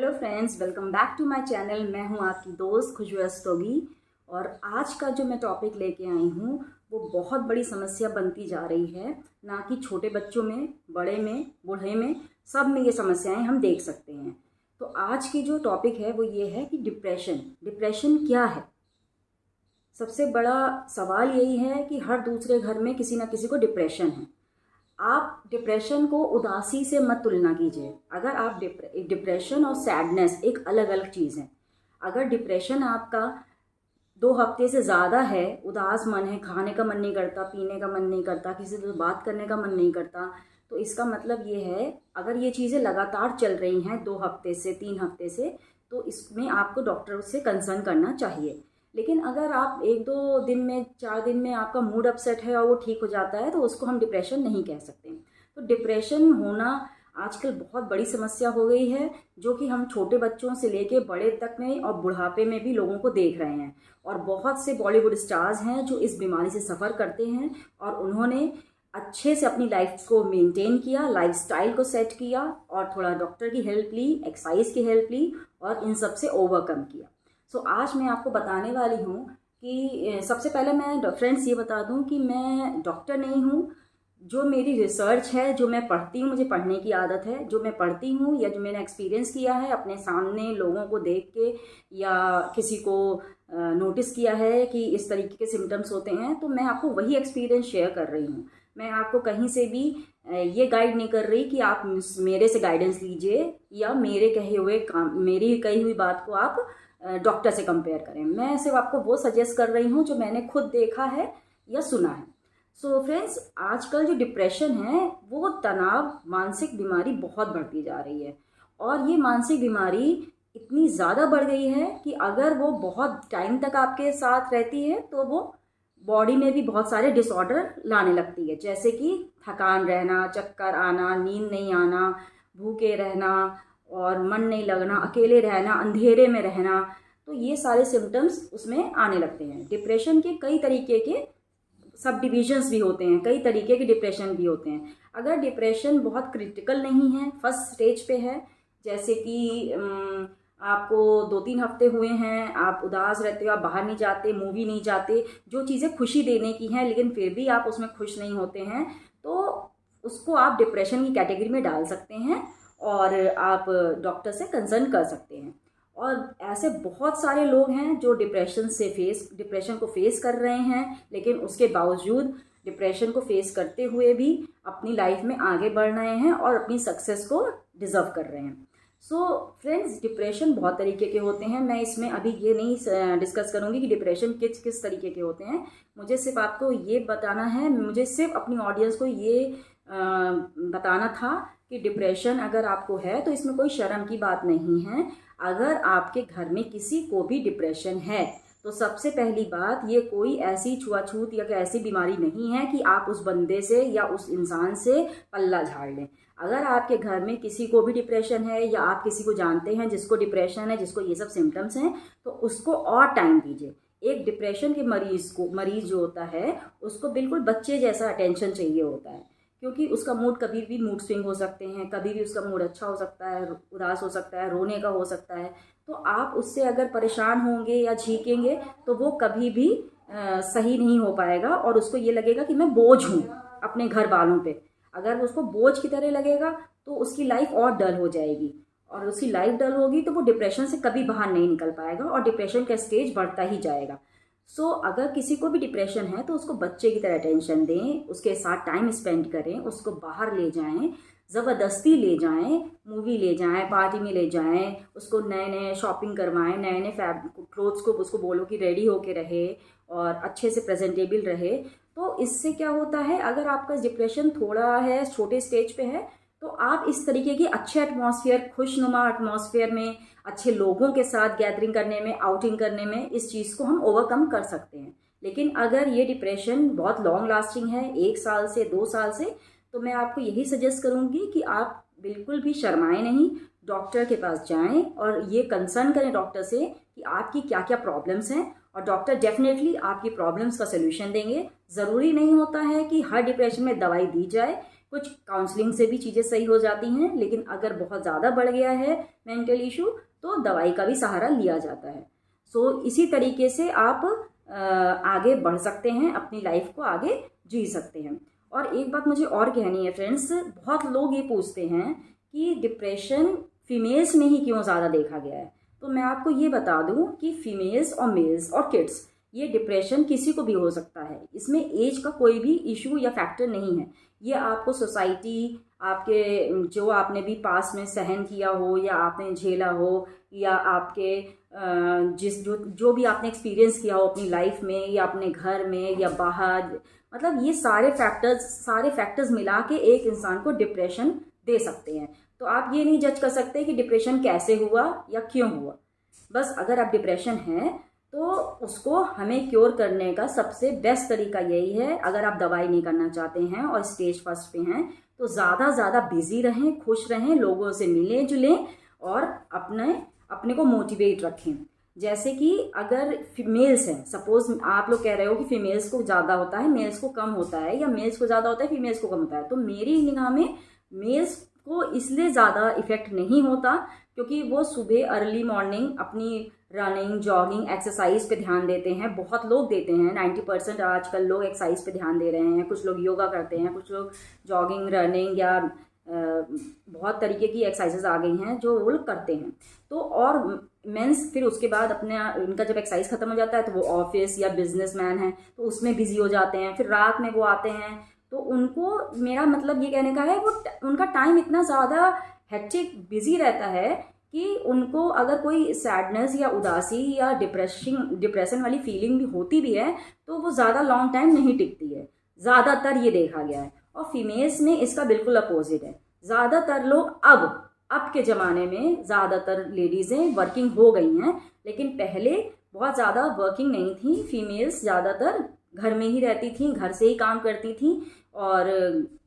Hello friends, welcome back to my channel. मैं हूं आपकी दोस्त खुशबू रस्तोगी। और आज का जो मैं टॉपिक लेके आई हूं वो बहुत बड़ी समस्या बनती जा रही है। ना कि छोटे बच्चों में, बड़े में, बूढ़े में, सब में ये समस्याएं हम देख सकते हैं। तो आज की जो टॉपिक है वो ये है कि डिप्रेशन क्या है। सबसे बड़ा सवाल यही है कि हर दूसरे घर में किसी ना किसी को डिप्रेशन है। आप डिप्रेशन को उदासी से मत तुलना कीजिए। अगर आप डिप्रेशन और सैडनेस एक अलग अलग चीज़ है। अगर डिप्रेशन आपका 2 हफ्ते से ज़्यादा है, उदास मन है, खाने का मन नहीं करता, पीने का मन नहीं करता, किसी से बात करने का मन नहीं करता, तो इसका मतलब ये है, अगर ये चीज़ें लगातार चल रही हैं 2 हफ्ते से 3 हफ्ते से, तो इसमें आपको डॉक्टर से कंसर्न करना चाहिए। लेकिन अगर आप 1-2 दिन में, 4 दिन में आपका मूड अपसेट है और वो ठीक हो जाता है, तो उसको हम डिप्रेशन नहीं कह सकते। तो डिप्रेशन होना आजकल बहुत बड़ी समस्या हो गई है, जो कि हम छोटे बच्चों से लेके बड़े तक में और बुढ़ापे में भी लोगों को देख रहे हैं। और बहुत से बॉलीवुड स्टार्स हैं जो इस बीमारी से सफ़र करते हैं और उन्होंने अच्छे से अपनी लाइफ को मेंटेन किया, लाइफस्टाइल को सेट किया और थोड़ा डॉक्टर की हेल्प ली, एक्सरसाइज की हेल्प ली और इन सब से ओवरकम किया। सो आज मैं आपको बताने वाली हूँ कि सबसे पहले मैं फ्रेंड्स ये बता दूँ कि मैं डॉक्टर नहीं हूँ। जो मेरी रिसर्च है, जो मैं पढ़ती हूँ, मुझे पढ़ने की आदत है, जो मैं पढ़ती हूँ या जो मैंने एक्सपीरियंस किया है अपने सामने लोगों को देख के या किसी को नोटिस किया है कि इस तरीके के सिम्टम्स होते हैं, तो मैं आपको वही एक्सपीरियंस शेयर कर रही हूँ। मैं आपको कहीं से भी ये गाइड नहीं कर रही कि आप मेरे से गाइडेंस लीजिए या मेरे कहे हुए काम, मेरी कही हुई बात को आप डॉक्टर से कंपेयर करें। मैं सिर्फ आपको वो सजेस्ट कर रही हूँ जो मैंने खुद देखा है या सुना है। सो फ्रेंड्स, आजकल जो डिप्रेशन है वो तनाव, मानसिक बीमारी बहुत बढ़ती जा रही है। और ये मानसिक बीमारी इतनी ज़्यादा बढ़ गई है कि अगर वो बहुत टाइम तक आपके साथ रहती है तो वो बॉडी में भी बहुत सारे डिसऑर्डर लाने लगती है, जैसे कि थकान रहना, चक्कर आना, नींद नहीं आना, भूखे रहना और मन नहीं लगना, अकेले रहना, अंधेरे में रहना। तो ये सारे सिम्टम्स उसमें आने लगते हैं। डिप्रेशन के कई तरीके के सब डिविजन्स भी होते हैं, कई तरीके के डिप्रेशन भी होते हैं। अगर डिप्रेशन बहुत क्रिटिकल नहीं है, फर्स्ट स्टेज पे है, जैसे कि आपको 2-3 हफ्ते हुए हैं, आप उदास रहते हो, आप बाहर नहीं जाते, मूवी नहीं जाते, जो चीज़ें खुशी देने की हैं लेकिन फिर भी आप उसमें खुश नहीं होते हैं, तो उसको आप डिप्रेशन की कैटेगरी में डाल सकते हैं और आप डॉक्टर से कंसर्न कर सकते हैं। और ऐसे बहुत सारे लोग हैं जो डिप्रेशन को फेस कर रहे हैं, लेकिन उसके बावजूद डिप्रेशन को फेस करते हुए भी अपनी लाइफ में आगे बढ़ रहे हैं और अपनी सक्सेस को डिजर्व कर रहे हैं। सो फ्रेंड्स, डिप्रेशन बहुत तरीके के होते हैं। मैं इसमें अभी ये नहीं डिस्कस करूँगी कि डिप्रेशन किस किस तरीके के होते हैं। मुझे सिर्फ आपको ये बताना है, मुझे सिर्फ अपनी ऑडियंस को ये बताना था कि डिप्रेशन अगर आपको है तो इसमें कोई शर्म की बात नहीं है। अगर आपके घर में किसी को भी डिप्रेशन है तो सबसे पहली बात, ये कोई ऐसी छुआछूत या ऐसी बीमारी नहीं है कि आप उस बंदे से या उस इंसान से पल्ला झाड़ लें। अगर आपके घर में किसी को भी डिप्रेशन है या आप किसी को जानते हैं जिसको डिप्रेशन है, जिसको ये सब सिम्टम्स हैं, तो उसको और टाइम दीजिए। एक डिप्रेशन के मरीज जो होता है उसको बिल्कुल बच्चे जैसा अटेंशन चाहिए होता है, क्योंकि उसका मूड कभी भी मूड स्विंग हो सकते हैं, कभी भी उसका मूड अच्छा हो सकता है, उदास हो सकता है, रोने का हो सकता है। तो आप उससे अगर परेशान होंगे या झीकेंगे तो वो कभी भी सही नहीं हो पाएगा और उसको ये लगेगा कि मैं बोझ हूँ अपने घर वालों पे। अगर उसको बोझ की तरह लगेगा तो उसकी लाइफ और डल हो जाएगी, और उसकी लाइफ डल होगी तो वो डिप्रेशन से कभी बाहर नहीं निकल पाएगा और डिप्रेशन का स्टेज बढ़ता ही जाएगा। सो अगर किसी को भी डिप्रेशन है तो उसको बच्चे की तरह अटेंशन दें, उसके साथ टाइम स्पेंड करें, उसको बाहर ले जाएं, ज़बरदस्ती ले जाएं, मूवी ले जाएं, पार्टी में ले जाएं, उसको नए नए शॉपिंग करवाएं, नए नए क्लोथ्स को उसको बोलो कि रेडी होके रहे और अच्छे से प्रेजेंटेबल रहे। तो इससे क्या होता है, अगर आपका डिप्रेशन थोड़ा है, छोटे स्टेज पे है, तो आप इस तरीके की अच्छे एटमॉस्फेयर, खुशनुमा एटमॉस्फेयर में, अच्छे लोगों के साथ गैदरिंग करने में, आउटिंग करने में इस चीज़ को हम ओवरकम कर सकते हैं। लेकिन अगर ये डिप्रेशन बहुत लॉन्ग लास्टिंग है, 1 साल से 2 साल से, तो मैं आपको यही सजेस्ट करूँगी कि आप बिल्कुल भी शर्माएं नहीं, डॉक्टर के पास जाएं और ये कंसर्न करें डॉक्टर से कि आपकी क्या क्या प्रॉब्लम्स हैं, और डॉक्टर डेफिनेटली आपकी प्रॉब्लम्स का सोल्यूशन देंगे। ज़रूरी नहीं होता है कि हर डिप्रेशन में दवाई दी जाए, कुछ काउंसलिंग से भी चीज़ें सही हो जाती हैं, लेकिन अगर बहुत ज़्यादा बढ़ गया है मेंटल इशू तो दवाई का भी सहारा लिया जाता है। सो इसी तरीके से आप आगे बढ़ सकते हैं, अपनी लाइफ को आगे जी सकते हैं। और एक बात मुझे और कहनी है फ्रेंड्स, बहुत लोग ये पूछते हैं कि डिप्रेशन फीमेल्स में ही क्यों ज़्यादा देखा गया है। तो मैं आपको ये बता दूं कि फीमेल्स और मेल्स और किड्स, ये डिप्रेशन किसी को भी हो सकता है। इसमें एज का कोई भी इशू या फैक्टर नहीं है। ये आपको सोसाइटी, आपके जो आपने भी पास में सहन किया हो या आपने झेला हो, या आपके जो भी आपने एक्सपीरियंस किया हो अपनी लाइफ में या अपने घर में या बाहर, मतलब ये सारे फैक्टर्स मिला के एक इंसान को डिप्रेशन दे सकते हैं। तो आप ये नहीं जज कर सकते कि डिप्रेशन कैसे हुआ या क्यों हुआ। बस अगर आप डिप्रेशन है तो उसको हमें क्योर करने का सबसे बेस्ट तरीका यही है। अगर आप दवाई नहीं करना चाहते हैं और स्टेज फर्स्ट पे हैं तो ज़्यादा बिजी रहें, खुश रहें, लोगों से मिलें जुलें और अपने को मोटिवेट रखें। जैसे कि अगर फीमेल्स हैं, सपोज आप लोग कह रहे हो कि फीमेल्स को ज़्यादा होता है मेल्स को कम होता है, या मेल्स को ज़्यादा होता है फीमेल्स को कम होता है, तो मेरी निगाह में मेल्स को इसलिए ज़्यादा इफेक्ट नहीं होता क्योंकि वो सुबह अर्ली मॉर्निंग अपनी रनिंग, जॉगिंग, एक्सरसाइज पे ध्यान देते हैं। बहुत लोग देते हैं, 90% आजकल लोग एक्सरसाइज पे ध्यान दे रहे हैं। कुछ लोग योगा करते हैं, कुछ लोग जॉगिंग, रनिंग या बहुत तरीके की एक्सरसाइजेज आ गई हैं जो वो लोग करते हैं। तो और मेंस फिर उसके बाद उनका जब एक्सरसाइज खत्म हो जाता है तो वो ऑफिस या बिजनेसमैन है तो उसमें बिजी हो जाते हैं। फिर रात में वो आते हैं तो उनको, मेरा मतलब ये कहने का है, वो उनका टाइम इतना ज़्यादा हेक्टिक बिजी रहता है कि उनको अगर कोई सैडनेस या उदासी या डिप्रेशन वाली फीलिंग भी होती भी है तो वो ज़्यादा लॉन्ग टाइम नहीं टिकती है, ज़्यादातर ये देखा गया है। और फीमेल्स में इसका बिल्कुल अपोजिट है। ज़्यादातर लोग अब के ज़माने में ज़्यादातर लेडीज़ें वर्किंग हो गई हैं, लेकिन पहले बहुत ज़्यादा वर्किंग नहीं थी। फीमेल्स ज़्यादातर घर में ही रहती थी, घर से ही काम करती थी और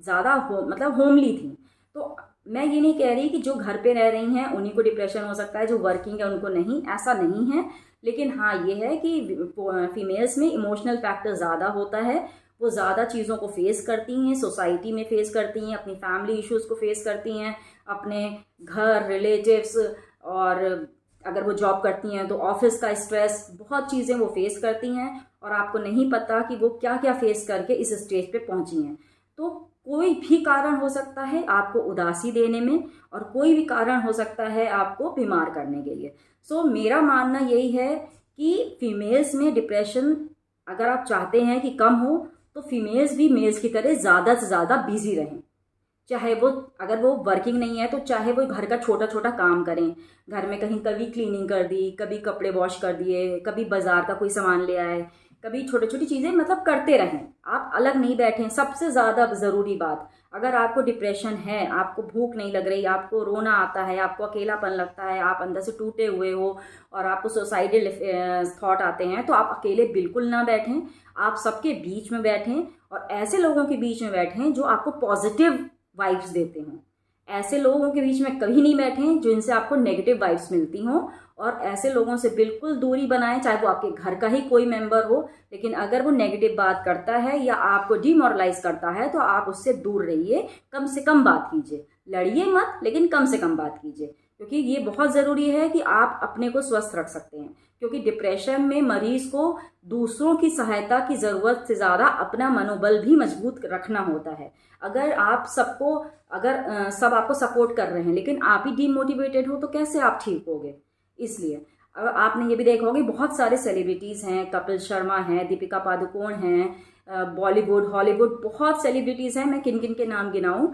ज़्यादा मतलब होमली थी। तो मैं ये नहीं कह रही कि जो घर पे रह रही हैं उन्हीं को डिप्रेशन हो सकता है, जो वर्किंग है उनको नहीं, ऐसा नहीं है। लेकिन हाँ ये है कि फीमेल्स में इमोशनल फैक्टर ज़्यादा होता है। वो ज़्यादा चीज़ों को फेस करती हैं, सोसाइटी में फेस करती हैं, अपनी फैमिली इश्यूज़ को फेस करती हैं, अपने घर, रिलेटिव्स, और अगर वो जॉब करती हैं तो ऑफिस का स्ट्रेस, बहुत चीज़ें वो फेस करती हैं और आपको नहीं पता कि वो क्या क्या फेस करके इस स्टेज पे पहुंची हैं। तो कोई भी कारण हो सकता है आपको उदासी देने में और कोई भी कारण हो सकता है आपको बीमार करने के लिए। सो मेरा मानना यही है कि फीमेल्स में डिप्रेशन अगर आप चाहते हैं कि कम हो तो फीमेल्स भी मेल्स की तरह ज़्यादा से ज़्यादा बिजी रहें। चाहे वो, अगर वो वर्किंग नहीं है तो चाहे वो घर का छोटा छोटा काम करें, घर में कहीं कभी क्लीनिंग कर दी, कभी कपड़े वॉश कर दिए, कभी बाजार का कोई सामान ले आए, कभी छोटी छोटी चीज़ें मतलब करते रहें। आप अलग नहीं बैठें। सबसे ज़्यादा ज़रूरी बात, अगर आपको डिप्रेशन है, आपको भूख नहीं लग रही, आपको रोना आता है, आपको अकेलापन लगता है, आप अंदर से टूटे हुए हो और आपको सुसाइडल थॉट आते हैं, तो आप अकेले बिल्कुल ना बैठें। आप सबके बीच में बैठें और ऐसे लोगों के बीच में बैठें जो आपको पॉजिटिव वाइब्स देते हों। ऐसे लोगों के बीच में कभी नहीं बैठें जिनसे आपको नेगेटिव वाइब्स मिलती हों, और ऐसे लोगों से बिल्कुल दूरी बनाएं, चाहे वो आपके घर का ही कोई मेंबर हो। लेकिन अगर वो नेगेटिव बात करता है या आपको डिमोरलाइज करता है तो आप उससे दूर रहिए, कम से कम बात कीजिए। लड़िए मत, लेकिन कम से कम बात कीजिए, क्योंकि ये बहुत ज़रूरी है कि आप अपने को स्वस्थ रख सकते हैं। क्योंकि डिप्रेशन में मरीज को दूसरों की सहायता की ज़रूरत से ज़्यादा अपना मनोबल भी मजबूत रखना होता है। अगर आप सब आपको सपोर्ट कर रहे हैं लेकिन आप ही डीमोटिवेटेड हो तो कैसे आप ठीक होगे। इसलिए आपने ये भी देखा होगा, बहुत सारे सेलिब्रिटीज़ हैं, कपिल शर्मा हैं, दीपिका पादुकोण हैं, बॉलीवुड, हॉलीवुड, बहुत सेलिब्रिटीज़ हैं, मैं किन किन के नाम गिनाऊं,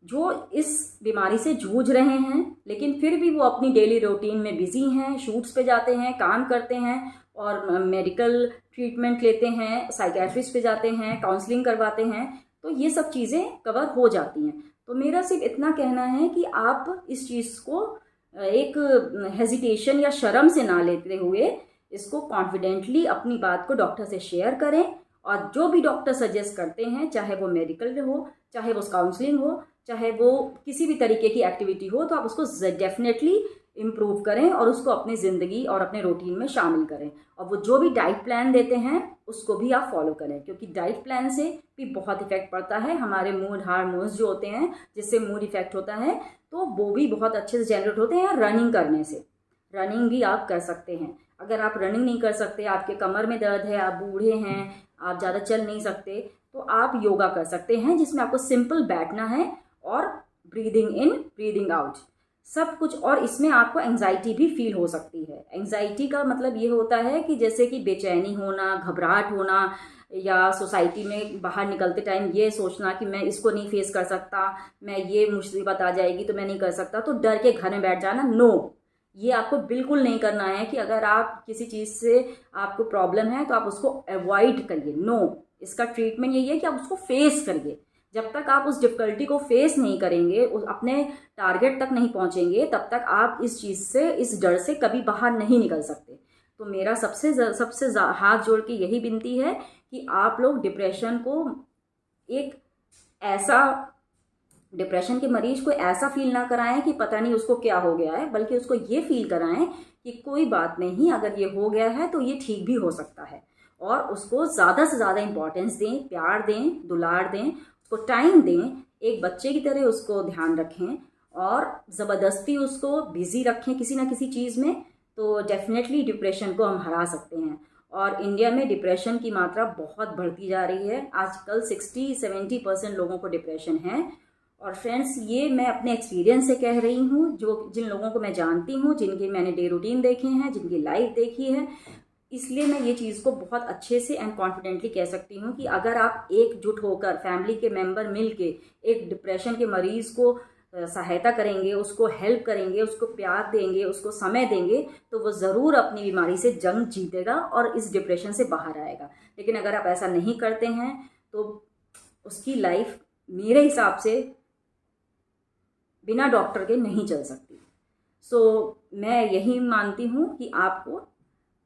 जो इस बीमारी से जूझ रहे हैं, लेकिन फिर भी वो अपनी डेली रूटीन में बिजी हैं, शूट्स पे जाते हैं, काम करते हैं और मेडिकल ट्रीटमेंट लेते हैं, साइकेट्रिस्ट पे जाते हैं, काउंसलिंग करवाते हैं, तो ये सब चीज़ें कवर हो जाती हैं। तो मेरा सिर्फ इतना कहना है कि आप इस चीज़ को एक हेजिटेशन या शर्म से ना लेते हुए इसको कॉन्फिडेंटली अपनी बात को डॉक्टर से शेयर करें, और जो भी डॉक्टर सजेस्ट करते हैं, चाहे वो मेडिकल हो, चाहे वो काउंसलिंग हो, चाहे वो किसी भी तरीके की एक्टिविटी हो, तो आप उसको डेफिनेटली इम्प्रूव करें और उसको अपनी ज़िंदगी और अपने रूटीन में शामिल करें। और वो जो भी डाइट प्लान देते हैं उसको भी आप फॉलो करें, क्योंकि डाइट प्लान से भी बहुत इफेक्ट पड़ता है। हमारे मूड हार्मोन्स जो होते हैं जिससे मूड इफेक्ट होता है, तो वो भी बहुत अच्छे से जनरेट होते हैं। रनिंग करने से, रनिंग भी आप कर सकते हैं। अगर आप रनिंग नहीं कर सकते, आपके कमर में दर्द है, आप बूढ़े हैं, आप ज़्यादा चल नहीं सकते, तो आप योगा कर सकते हैं, जिसमें आपको सिंपल बैठना है और ब्रीदिंग इन ब्रीदिंग आउट सब कुछ। और इसमें आपको एंजाइटी भी फील हो सकती है। एंजाइटी का मतलब ये होता है कि जैसे कि बेचैनी होना, घबराहट होना, या सोसाइटी में बाहर निकलते टाइम ये सोचना कि मैं इसको नहीं फेस कर सकता, मैं ये मुसीबत आ जाएगी तो मैं नहीं कर सकता, तो डर के घर में बैठ जाना। नो, ये आपको बिल्कुल नहीं करना है। कि अगर आप किसी चीज़ से आपको प्रॉब्लम है तो आप उसको अवॉइड करिए। नो, इसका ट्रीटमेंट यही है कि आप उसको फेस करिए। जब तक आप उस डिफ़िकल्टी को फेस नहीं करेंगे, उस अपने टारगेट तक नहीं पहुंचेंगे, तब तक आप इस चीज़ से, इस डर से कभी बाहर नहीं निकल सकते। तो मेरा सबसे हाथ जोड़ के यही विनती है कि आप लोग डिप्रेशन को डिप्रेशन के मरीज को ऐसा फील ना कराएं कि पता नहीं उसको क्या हो गया है, बल्कि उसको ये फील कराएं कि कोई बात नहीं, अगर ये हो गया है तो ये ठीक भी हो सकता है। और उसको ज़्यादा से ज़्यादा इम्पोर्टेंस दें, प्यार दें, दुलार दें, उसको टाइम दें, एक बच्चे की तरह उसको ध्यान रखें और ज़बरदस्ती उसको बिज़ी रखें किसी ना किसी चीज़ में, तो डेफिनेटली डिप्रेशन को हम हरा सकते हैं। और इंडिया में डिप्रेशन की मात्रा बहुत बढ़ती जा रही है। आजकल 60-70% लोगों को डिप्रेशन है। और फ्रेंड्स, ये मैं अपने एक्सपीरियंस से कह रही हूँ, जो जिन लोगों को मैं जानती हूँ, जिनके मैंने डे रूटीन देखे हैं, जिनकी लाइफ देखी है, इसलिए मैं ये चीज़ को बहुत अच्छे से एंड कॉन्फिडेंटली कह सकती हूँ कि अगर आप एकजुट होकर, फैमिली के मेंबर मिल के एक डिप्रेशन के मरीज़ को सहायता करेंगे, उसको हेल्प करेंगे, उसको प्यार देंगे, उसको समय देंगे, तो वो ज़रूर अपनी बीमारी से जंग जीतेगा और इस डिप्रेशन से बाहर आएगा। लेकिन अगर आप ऐसा नहीं करते हैं तो उसकी लाइफ मेरे हिसाब से बिना डॉक्टर के नहीं चल सकती। मैं यही मानती हूँ कि आपको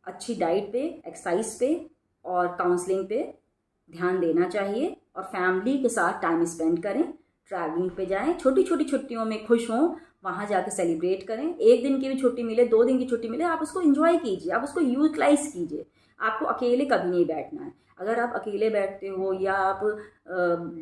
अच्छी डाइट पे, एक्सरसाइज पे और काउंसलिंग पे ध्यान देना चाहिए और फैमिली के साथ टाइम स्पेंड करें, ट्रैवलिंग पे जाएं, छोटी छोटी छुट्टियों में खुश हों, वहाँ जाकर सेलिब्रेट करें। 1 दिन की भी छुट्टी मिले, 2 दिन की छुट्टी मिले, आप उसको एंजॉय कीजिए, आप उसको यूटिलाइज कीजिए। आपको अकेले कभी नहीं बैठना है। अगर आप अकेले बैठते हो या आप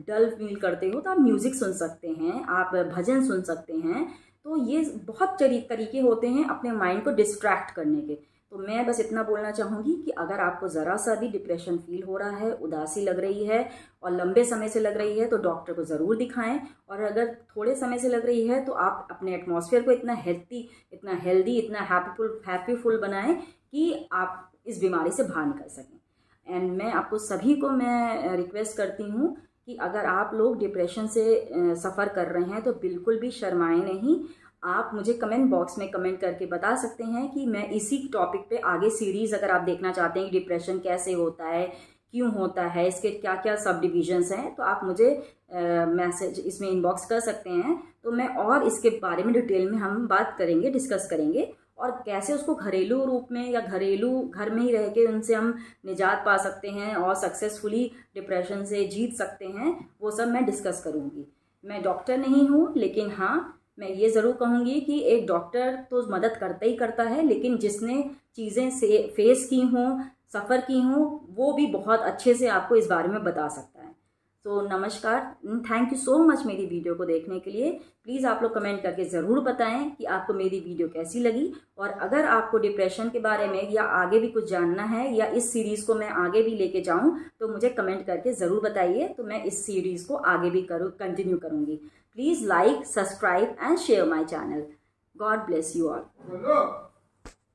डल फील करते हो तो आप म्यूज़िक सुन सकते हैं, आप भजन सुन सकते हैं। तो ये बहुत तरीके होते हैं अपने माइंड को डिस्ट्रैक्ट करने के। तो मैं बस इतना बोलना चाहूँगी कि अगर आपको ज़रा सा भी डिप्रेशन फील हो रहा है, उदासी लग रही है और लंबे समय से लग रही है, तो डॉक्टर को ज़रूर दिखाएं। और अगर थोड़े समय से लग रही है तो आप अपने एटमॉस्फेयर को इतना हेल्दी, इतना हैप्पीफुल बनाएं कि आप इस बीमारी से बाहर निकल सकें। एंड मैं आपको सभी को मैं रिक्वेस्ट करती हूँ कि अगर आप लोग डिप्रेशन से सफ़र कर रहे हैं तो बिल्कुल भी शर्माएं नहीं। आप मुझे कमेंट बॉक्स में कमेंट करके बता सकते हैं कि मैं इसी टॉपिक पे आगे सीरीज़ अगर आप देखना चाहते हैं कि डिप्रेशन कैसे होता है, क्यों होता है, इसके क्या क्या सब डिविजन्स हैं, तो आप मुझे मैसेज इसमें इनबॉक्स कर सकते हैं। तो मैं और इसके बारे में डिटेल में हम बात करेंगे, डिस्कस करेंगे, और कैसे उसको घरेलू रूप में या घरेलू घर में ही रह के उनसे हम निजात पा सकते हैं और सक्सेसफुली डिप्रेशन से जीत सकते हैं, वो सब मैं डिस्कस करूँगी। मैं डॉक्टर नहीं हूँ, लेकिन हाँ मैं ये ज़रूर कहूँगी कि एक डॉक्टर तो मदद करता ही करता है, लेकिन जिसने चीज़ें से फेस की हों, सफ़र की हों, वो भी बहुत अच्छे से आपको इस बारे में बता सकता है। तो नमस्कार, थैंक यू सो मच मेरी वीडियो को देखने के लिए। प्लीज़ आप लोग कमेंट करके ज़रूर बताएं कि आपको मेरी वीडियो कैसी लगी। और अगर आपको डिप्रेशन के बारे में या आगे भी कुछ जानना है या इस सीरीज़ को मैं आगे भी लेके जाऊं, तो मुझे कमेंट करके ज़रूर बताइए, तो मैं इस सीरीज़ को आगे भी कंटिन्यू करूँगी। Please like, subscribe and share my channel. God bless you all.